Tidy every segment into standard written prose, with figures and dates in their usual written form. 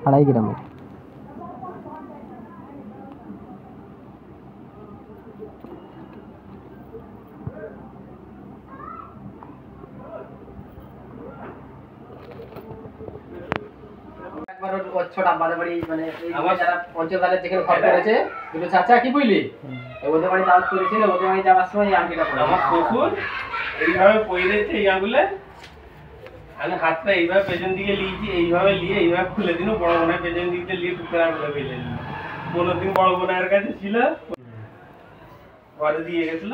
2.5 গ্রামের। একবার ওর ছোট আব্বাদের বাড়ি মানে এই যারা অঞ্চলদারের যেখানে ঘর করেছে দুটো চাচা কি বুঝলি ওদের বাড়ি দাওয়াত করেছিল, ওদের বাড়ি যাওয়ার সময় এই আংটিটা পরে আমার শ্বশুর এইভাবে পড়েছে এই আঙুলে, আমি হাতটা এইভাবে পেছন দিকে লিয়েছি, এইভাবে লিয়ে এইভাবে খুলে দিন, বড় বোনের পেছন দিকে লিয়ে টুকরে আঙুলে ফেলে দিন। 15 দিন বড় বোনের কাছে ছিল, ঘরে দিয়ে গেছিল,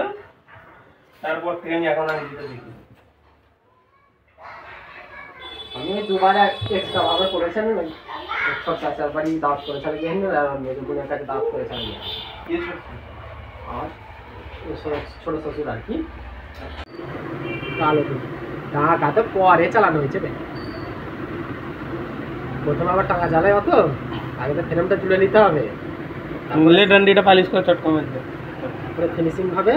তারপর থেকে আমি এখন আংটিটা দেখি। আমি দুবার এক্সট্রা ভাবে করেছেন, ছোট চাচার বাড়ি দাওয়াত করেছেন আর মেজো বোনের কাছে দাওয়াত করেছেন আর ছোট শ্বশুর আর কি। কালো টাকা তো পরে চালানো হয়েছে, প্রথমে আবার টাকা জ্বালায় অত, আগে তো ফ্রেমটা তুলে নিতে হবে, তাহলে ডান্ডিটা পালিশ করে চটকা মারবে, তারপরে ফিনিশিং হবে।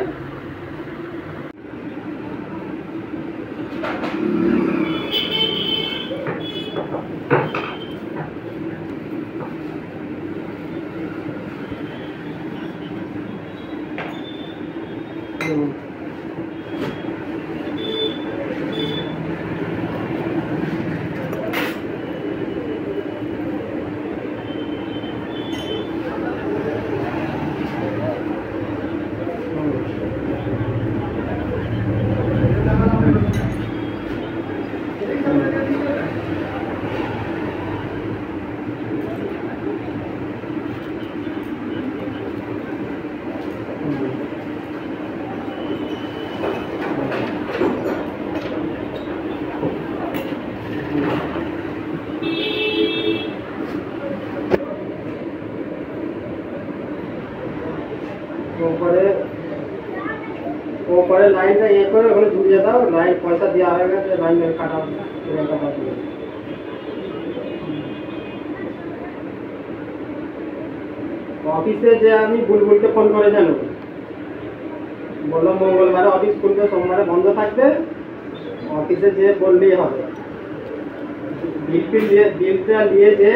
ওপরে লাইনটা ইয়ে করে ওখানে ঝুলিয়ে দাও, লাইন পয়সা দেওয়া হয়ে গেছে, লাইন কাটা অফিসে যে আমি বুলবুলকে ফোন করে জানো, বললাম মঙ্গলবারে অফিস খুলবে, সোমবারে বন্ধ থাকবে, অফিসে যে বললেই হবে, বিলটা নিয়ে যে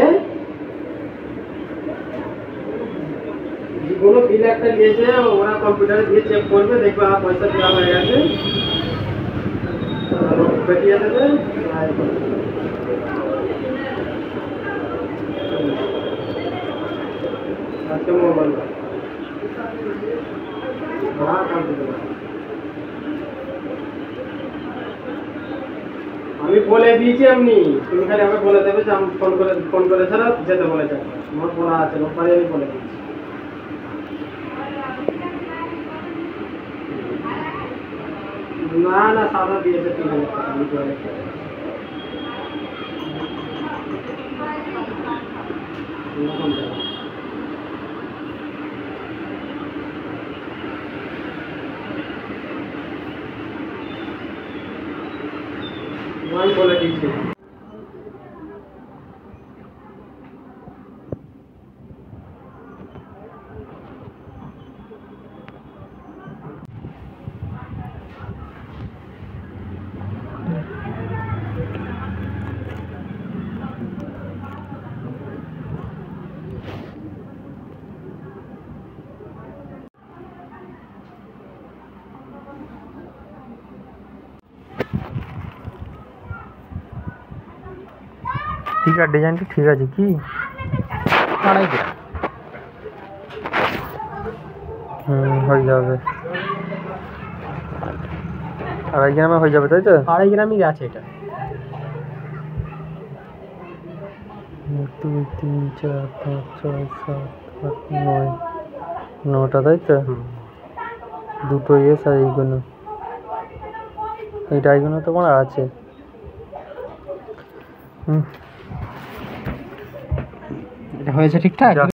কোনো বিল একটা দিয়েছে ওরা কম্পিউটারে দিয়ে চেক করবে, দেখবে পয়সা দেওয়া হয়ে গেছে, পেটিয়ে দেবে। আজকে মোবাইল আমি বলে দিয়েছি, এমনি তুমি খালি আমাকে বলে দেবে যে আমি ফোন করে ছাড়া যেতে বলেছে, আমার বলা আছে ওপারে, আমি বলে দিচ্ছি। না না সাদা দিয়েছে, 3000 টাকা। আমি বলে দিচ্ছি। ঠিক আছে, ডিজাইনটা ঠিক আছে কি 2.5 গ্রাম হয়ে যাবে, 2.5 গ্রামে হয়ে যাবে তাই তো? 2.5 গ্রামই আছে এটা। 2 3 4 5 6 7 8 9 9টা তাই তো? দুটো ইয়েস আর এইগুলো, এইটা এইগুলো তোমার আছে। এটা হয়েছে ঠিকঠাক।